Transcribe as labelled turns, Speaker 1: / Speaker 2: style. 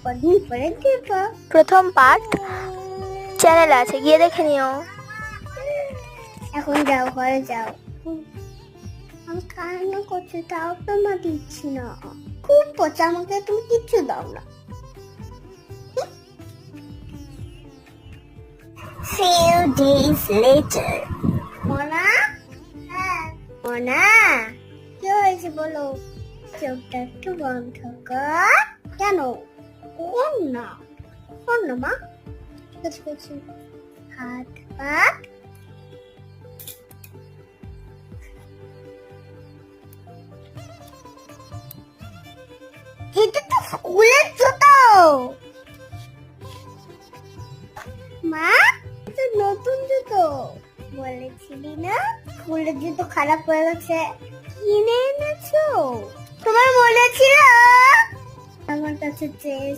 Speaker 1: কদিন পরে দেব।
Speaker 2: প্রথম পার্ট চ্যানেলে আছে, গিয়ে দেখে নিও।
Speaker 1: এখন যাও, ঘরে যাও। আমি কান্না করছি, তাও তো মা দিচ্ছি না। খুব পচা, আমাকে তুমি কিচ্ছু দাও না।
Speaker 2: Few days later.
Speaker 1: Mona, Mona, কি হয়েছে বলো? চোখটা একটু বন্ধ কর। কেন? কোন না, কোন না মা? ঠিক আছে, ঠিক আছে। হাত পা, এটা তো স্কুলের জুতো মা, এটা নতুন জুতো। বলেছিলি না স্কুলের জুতো খারাপ হয়ে গেছে, কিনে এনেছো? তোমার মনে ছিল? আমার কাছে চেয়ে